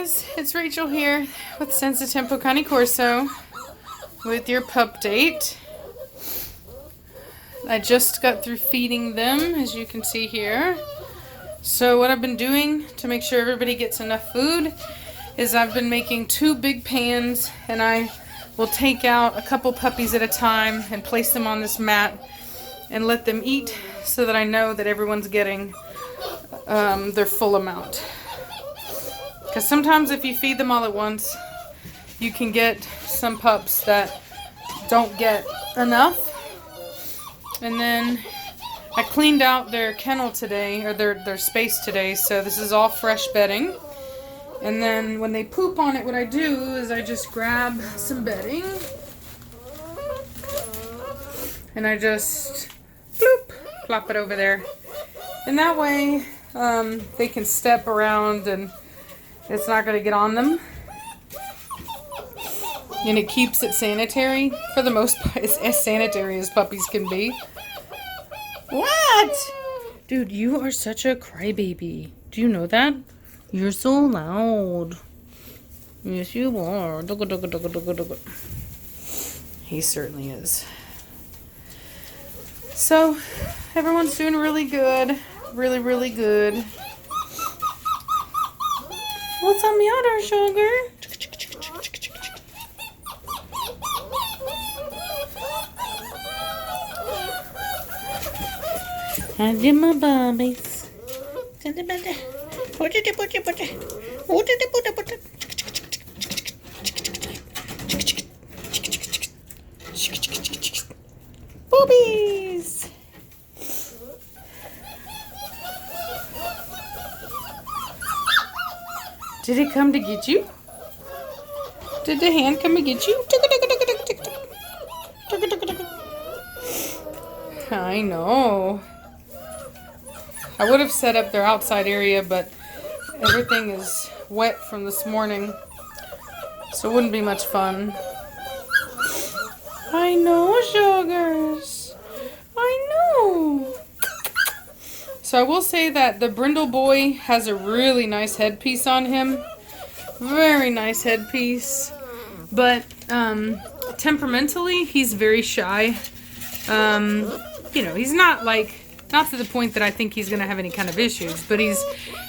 guys, it's Rachel here with Senza Tempo Cane Corso with your pup date. I just got through feeding them, as you can see here. So what I've been doing to make sure everybody gets enough food is I've been making 2 big pans, and I will take out a couple puppies at a time and place them on this mat and let them eat so that I know that everyone's getting their full amount. Because sometimes if you feed them all at once, you can get some pups that don't get enough. And then I cleaned out their kennel today, or their space today, so this is all fresh bedding. And then when they poop on it, what I do is I just grab some bedding and I just bloop, plop it over there. And that way they can step around and it's not going to get on them. And it keeps it sanitary. For the most part, it's as sanitary as puppies can be. What? Dude, you are such a crybaby. Do you know that? You're so loud. Yes, you are. He certainly is. So, everyone's doing really good. Really, really good. What's the matter, sugar? I did my bobbies. Boobies. Did it come to get you? Did the hand come to get you? I know. I would have set up their outside area, but everything is wet from this morning, so it wouldn't be much fun. I know, sugars. I know. So I will say that the brindle boy has a really nice headpiece on him. Very nice headpiece. But temperamentally, he's very shy. You know, he's not to the point that I think he's going to have any kind of issues, but he's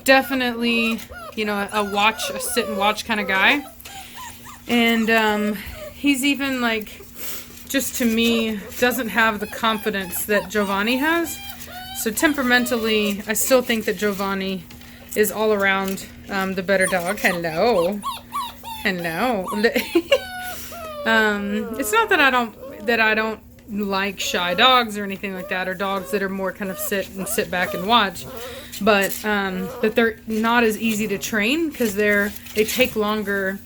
definitely, you know, a sit and watch kind of guy. And he's even just to me, doesn't have the confidence that Giovanni has. So temperamentally, I still think that Giovanni is all around the better dog. Hello. Hello. It's not that I don't like shy dogs or anything like that, or dogs that are more kind of sit back and watch, but that they're not as easy to train because they take longer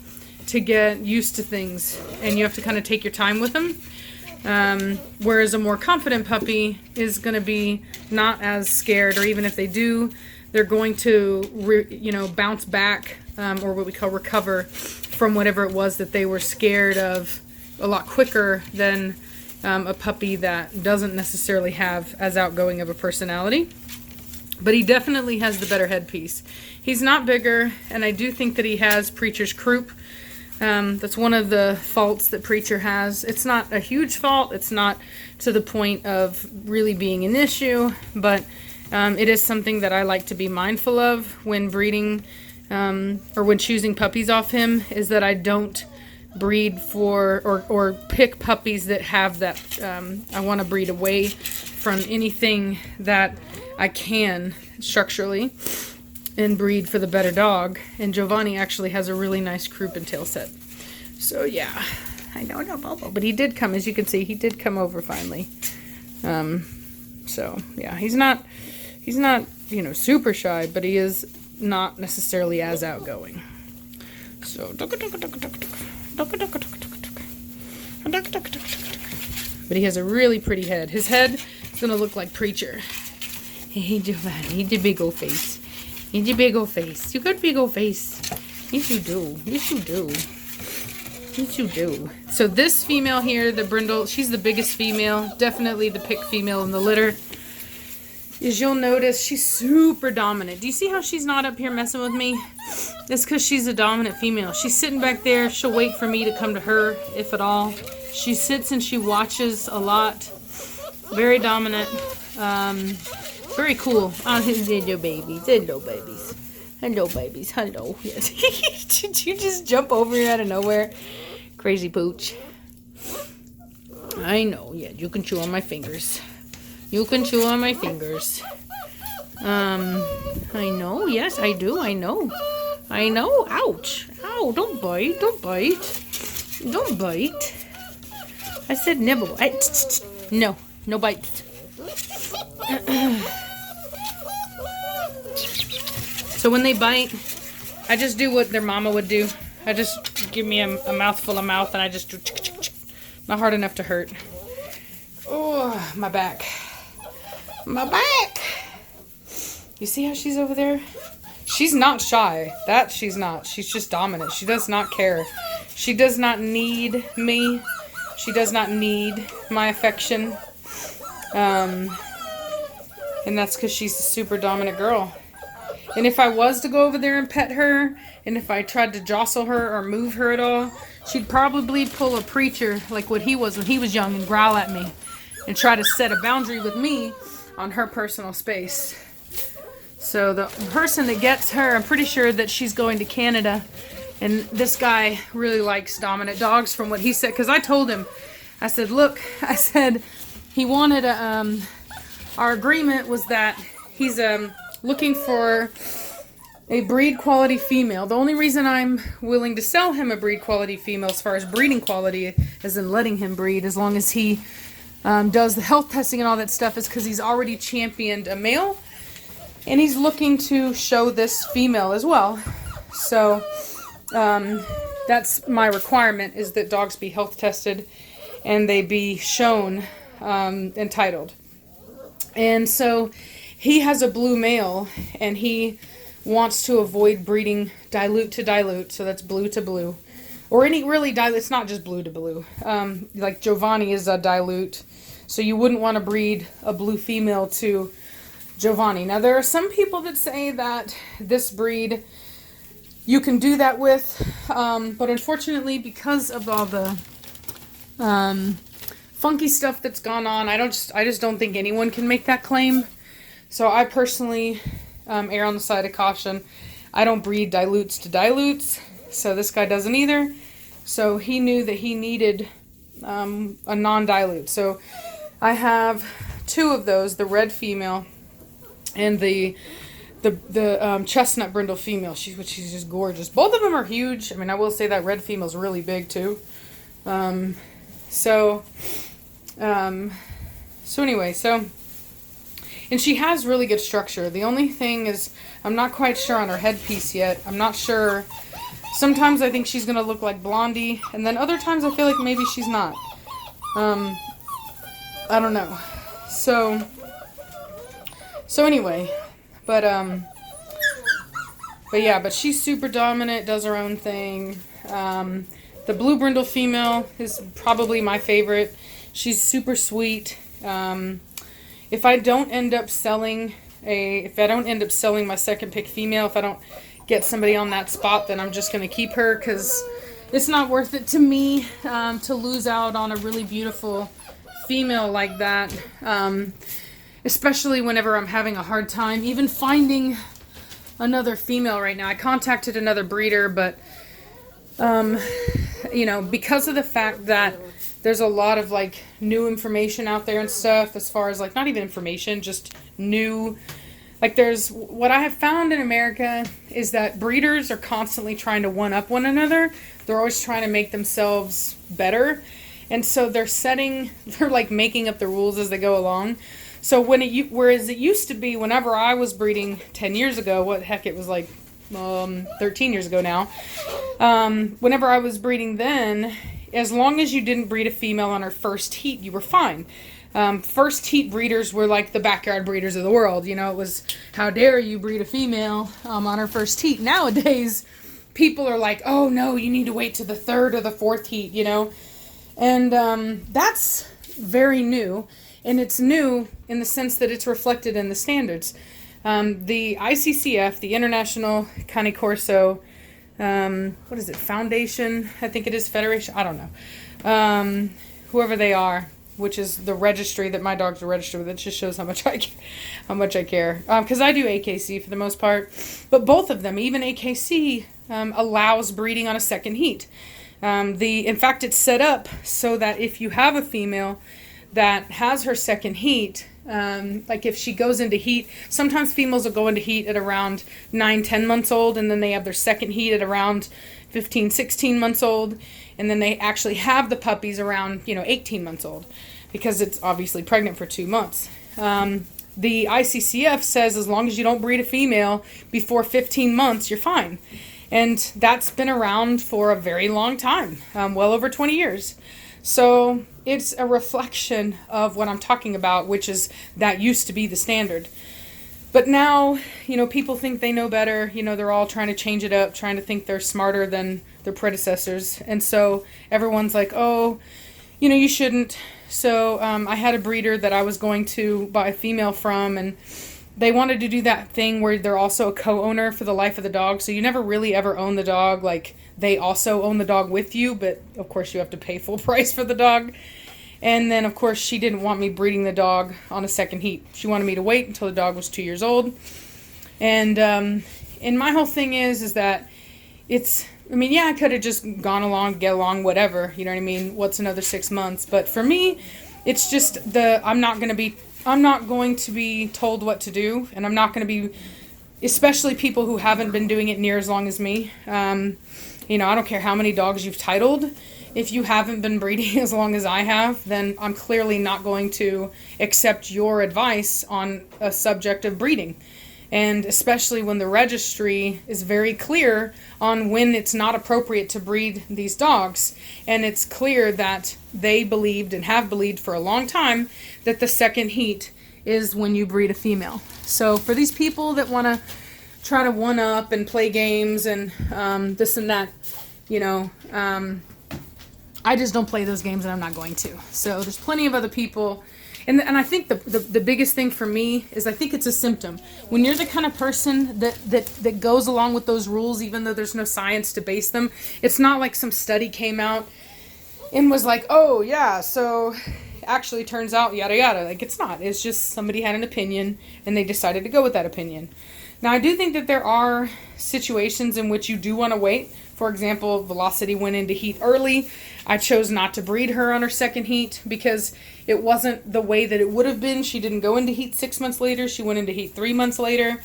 to get used to things, and you have to kind of take your time with them. Whereas a more confident puppy is going to be not as scared, or even if they do, they're going to bounce back, or what we call recover from whatever it was that they were scared of a lot quicker than a puppy that doesn't necessarily have as outgoing of a personality. But he definitely has the better headpiece. He's not bigger, and I do think that he has Preacher's croup. That's one of the faults that Preacher has. It's not a huge fault. It's not to the point of really being an issue, but it is something that I like to be mindful of when breeding or when choosing puppies off him, is that I don't breed for or pick puppies that have that. I want to breed away from anything that I can structurally and breed for the better dog. And Giovanni actually has a really nice croup and tail set. So yeah, I know, no Bobo, but he did come, as you can see, he did come over finally. So yeah, he's not super shy, but he is not necessarily as outgoing. So but he has a really pretty head. His head is gonna look like Preacher. Hey Giovanni, he's a big old face. He's a big old face. You got a big old face. Yes you do. Yes you do. Yes you do. So this female here, the brindle, she's the biggest female. Definitely the pick female in the litter. is you'll notice she's super dominant. Do you see how she's not up here messing with me? It's because she's a dominant female. She's sitting back there. She'll wait for me to come to her, if at all. She sits and she watches a lot. Very dominant. Very cool. Oh, hello, babies. Hello, babies. Hello, babies. Hello. Yes. Did you just jump over here out of nowhere? Crazy pooch. I know. Yeah, you can chew on my fingers. You can chew on my fingers. I know. Yes, I do. I know. I know. Ouch. Ow, don't bite. Don't bite. Don't bite. I said nibble. No. No bites. So when they bite, I just do what their mama would do. I just give me a mouthful of mouth and I just do not hard enough to hurt. Oh, my back. My back. You see how she's over there? She's not shy. That she's not. She's just dominant. She does not care. She does not need me. She does not need my affection. And that's because she's a super dominant girl. And if I was to go over there and pet her, and if I tried to jostle her or move her at all, she'd probably pull a preacher like what he was when he was young and growl at me and try to set a boundary with me on her personal space. So the person that gets her, I'm pretty sure that she's going to Canada. And this guy really likes dominant dogs from what he said. Because I told him, I said, look, I said, he wanted a, our agreement was that he's looking for a breed quality female. The only reason I'm willing to sell him a breed quality female as far as breeding quality, as in letting him breed, as long as he does the health testing and all that stuff, is because he's already championed a male. And he's looking to show this female as well. So that's my requirement, is that dogs be health tested and they be shown entitled. And so he has a blue male and he wants to avoid breeding dilute to dilute. So that's blue to blue. Or any really dilute. It's not just blue to blue. Like Giovanni is a dilute. So you wouldn't want to breed a blue female to Giovanni. Now there are some people that say that this breed you can do that with, but unfortunately because of all the funky stuff that's gone on, I just don't think anyone can make that claim. So I personally err on the side of caution. I don't breed dilutes to dilutes, so this guy doesn't either. So he knew that he needed a non-dilute. So I have two of those, the red female and the chestnut brindle female. She's just gorgeous. Both of them are huge. I mean, I will say that red female's really big too. So anyway, and she has really good structure. The only thing is, I'm not quite sure on her headpiece yet. I'm not sure. Sometimes I think she's gonna look like Blondie, and then other times I feel like maybe she's not. I don't know. So anyway, but yeah, but she's super dominant, does her own thing. The blue brindle female is probably my favorite. She's super sweet. If I don't end up selling my second pick female, if I don't get somebody on that spot, then I'm just going to keep her, because it's not worth it to me to lose out on a really beautiful female like that. Especially whenever I'm having a hard time even finding another female right now. I contacted another breeder, but because of the fact that there's a lot of like new information out there and stuff, as far as like not even information, just new, like there's what I have found in America is that breeders are constantly trying to one up one another. They're always trying to make themselves better, and so they're like making up the rules as they go along. So whereas it used to be, whenever I was breeding 10 years ago, it was like 13 years ago now, whenever I was breeding then, as long as you didn't breed a female on her first heat, you were fine. First heat breeders were like the backyard breeders of the world. It was, how dare you breed a female on her first heat. Nowadays, people are like, oh no, you need to wait to the third or the fourth heat, and that's very new. And it's new in the sense that it's reflected in the standards. The ICCF, the International Cane Corso, what is it, Foundation? I think it is Federation. I don't know. Whoever they are, which is the registry that my dogs are registered with. It just shows how much I care. Because I do AKC for the most part. But both of them, even AKC, allows breeding on a second heat. In fact, it's set up so that if you have a female that has her second heat, like if she goes into heat, sometimes females will go into heat at around 9-10 months old, and then they have their second heat at around 15-16 months old, and then they actually have the puppies around 18 months old, because it's obviously pregnant for 2 months. The ICCF says as long as you don't breed a female before 15 months, you're fine. And that's been around for a very long time, well over 20 years. So it's a reflection of what I'm talking about, which is that used to be the standard. But now, people think they know better. They're all trying to change it up, trying to think they're smarter than their predecessors. And so everyone's like, oh, you shouldn't. So I had a breeder that I was going to buy a female from, and they wanted to do that thing where they're also a co-owner for the life of the dog. So you never really ever own the dog. Like, they also own the dog with you, but of course you have to pay full price for the dog. And then, of course, she didn't want me breeding the dog on a second heat. She wanted me to wait until the dog was 2 years old. And my whole thing is that I could have just gone along, get along, whatever. You know what I mean? What's another 6 months? But for me, it's just I'm not going to be told what to do. And I'm not going to be, especially people who haven't been doing it near as long as me. I don't care how many dogs you've titled. If you haven't been breeding as long as I have, then I'm clearly not going to accept your advice on a subject of breeding. And especially when the registry is very clear on when it's not appropriate to breed these dogs. And it's clear that they believed and have believed for a long time that the second heat is when you breed a female. So for these people that want to try to one-up and play games and this and that, I just don't play those games, and I'm not going to. So there's plenty of other people. And I think the biggest thing for me is I think it's a symptom. When you're the kind of person that goes along with those rules, even though there's no science to base them, it's not like some study came out and was like, oh, yeah, so actually turns out yada yada. Like, it's not. It's just somebody had an opinion, and they decided to go with that opinion. Now, I do think that there are situations in which you do want to wait. For example, Velocity went into heat early. I chose not to breed her on her second heat because it wasn't the way that it would have been. She didn't go into heat 6 months later. She went into heat 3 months later.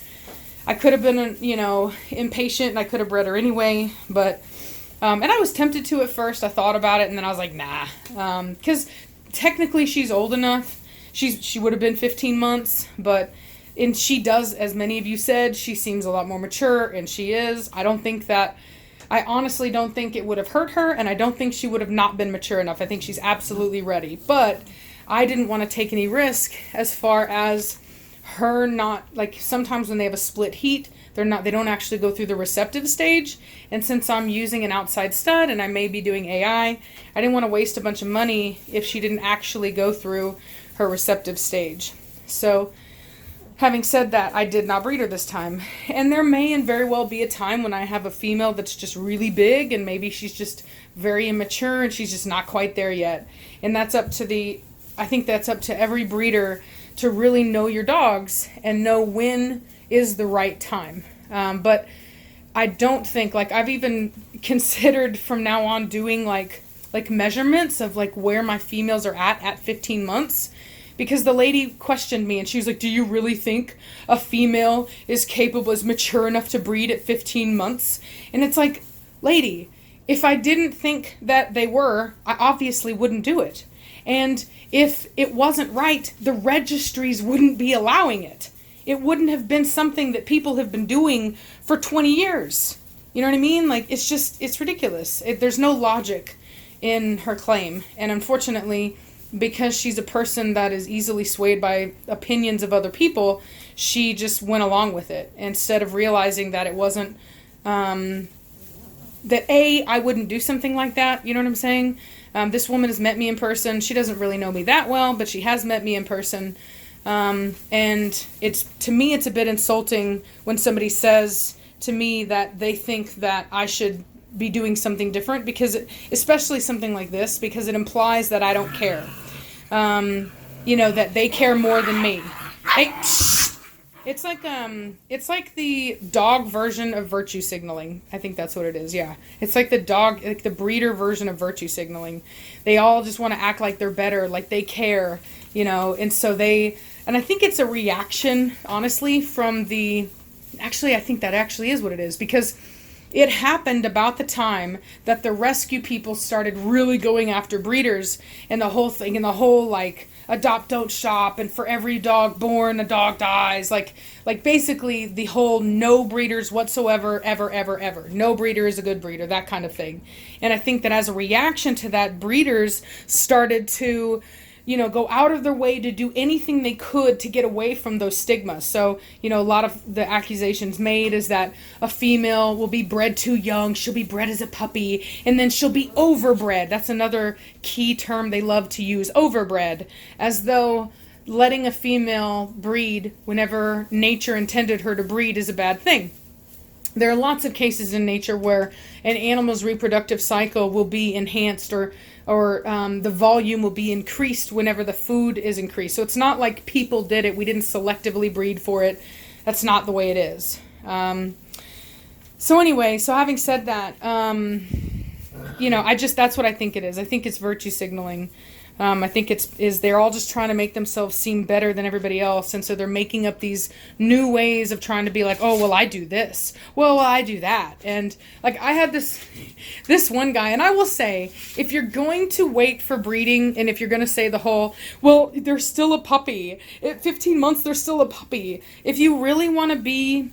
I could have been, impatient, and I could have bred her anyway. But, and I was tempted to at first. I thought about it, and then I was like, nah. Because technically she's old enough. She would have been 15 months, but... And she does, as many of you said, she seems a lot more mature, and she is. I honestly don't think it would have hurt her, and I don't think she would have not been mature enough. I think she's absolutely ready. But I didn't want to take any risk as far as her not, like, sometimes when they have a split heat, they don't actually go through the receptive stage. And since I'm using an outside stud and I may be doing AI, I didn't want to waste a bunch of money if she didn't actually go through her receptive stage. So... having said that, I did not breed her this time. And there may and very well be a time when I have a female that's just really big, and maybe she's just very immature and she's just not quite there yet. And I think that's up to every breeder to really know your dogs and know when is the right time. But I don't think, I've even considered from now on doing like measurements of where my females are at 15 months. Because the lady questioned me, and she was like, do you really think a female is mature enough to breed at 15 months? And it's like, lady, if I didn't think that they were, I obviously wouldn't do it. And if it wasn't right, the registries wouldn't be allowing it. It wouldn't have been something that people have been doing for 20 years. You know what I mean? It's ridiculous. There's no logic in her claim. And unfortunately... because she's a person that is easily swayed by opinions of other people, she just went along with it instead of realizing that it wasn't, I wouldn't do something like that, you know what I'm saying? This woman has met me in person. She doesn't really know me that well, but she has met me in person. And to me, it's a bit insulting when somebody says to me that they think that I should be doing something different, because especially something like this, because it implies that I don't care. That they care more than me. Hey, it's like the dog version of virtue signaling. I think that's what it is. Yeah. It's like the breeder version of virtue signaling. They all just want to act like they're better, like they care, and I think it's a reaction, honestly, I think that actually is what it is, because it happened about the time that the rescue people started really going after breeders, and the whole thing, and the whole, like, adopt, don't shop, and for every dog born, a dog dies. Like basically the whole no breeders whatsoever, ever, ever, ever. No breeder is a good breeder, that kind of thing. And I think that as a reaction to that, breeders started to go out of their way to do anything they could to get away from those stigmas. So, a lot of the accusations made is that a female will be bred too young, she'll be bred as a puppy, and then she'll be overbred. That's another key term they love to use, overbred, as though letting a female breed whenever nature intended her to breed is a bad thing. There are lots of cases in nature where an animal's reproductive cycle will be enhanced, or the volume will be increased whenever the food is increased. So it's not like people did it. We didn't selectively breed for it. That's not the way it is. So having said that, that's what I think it is. I think it's virtue signaling. I think they're all just trying to make themselves seem better than everybody else, and so they're making up these new ways of trying to be like, oh, well, I do this, well, I do that, and like I had this one guy, and I will say, if you're going to wait for breeding, and if you're going to say the whole, well, they're still a puppy, at 15 months they're still a puppy, if you really want to be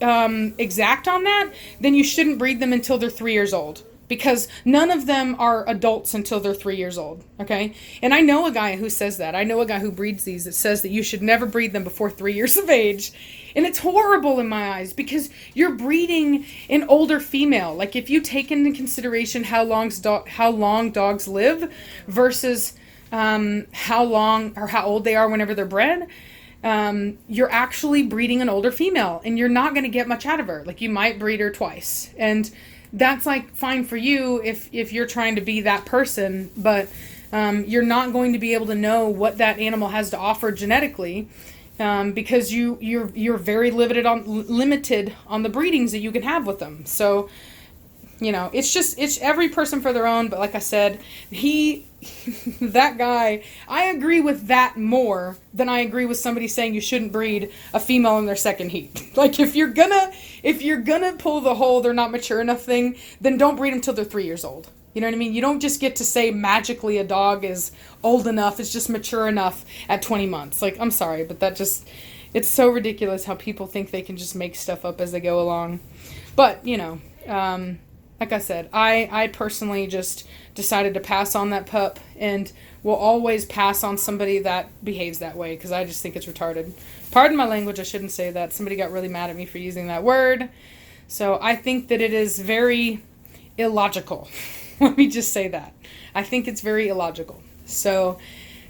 exact on that, then you shouldn't breed them until they're 3 years old. Because none of them are adults until they're 3 years old, okay? And I know a guy who says that. I know a guy who breeds these that says that you should never breed them before 3 years of age. And it's horrible in my eyes, because you're breeding an older female. Like, if you take into consideration how long dogs live versus how long or how old they are whenever they're bred, you're actually breeding an older female, and you're not going to get much out of her. Like, you might breed her twice. And that's like fine for you if you're trying to be that person, but you're not going to be able to know what that animal has to offer genetically, because you're very limited on the breedings that you can have with them. So it's every person for their own. But like I said, that guy, I agree with that more than I agree with somebody saying you shouldn't breed a female in their second heat. Like, if you're gonna pull the whole they're not mature enough thing, then don't breed them till they're 3 years old. You know what I mean? You don't just get to say magically a dog is old enough, it's just mature enough at 20 months. Like, I'm sorry, but it's so ridiculous how people think they can just make stuff up as they go along. But, like I said, I personally just decided to pass on that pup, and will always pass on somebody that behaves that way, because I just think it's retarded. Pardon my language, I shouldn't say that. Somebody got really mad at me for using that word. So I think that it is very illogical. Let me just say that. I think it's very illogical. So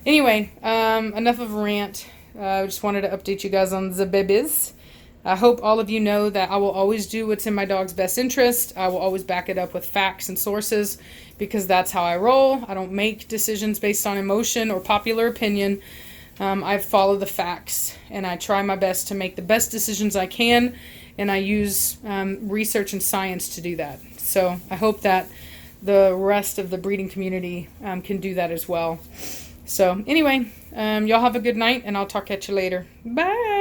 anyway, enough of a rant. I just wanted to update you guys on the babies. I hope all of you know that I will always do what's in my dog's best interest. I will always back it up with facts and sources, because that's how I roll. I don't make decisions based on emotion or popular opinion. I follow the facts, and I try my best to make the best decisions I can, and I use research and science to do that. So I hope that the rest of the breeding community can do that as well. So anyway, y'all have a good night, and I'll talk at you later. Bye!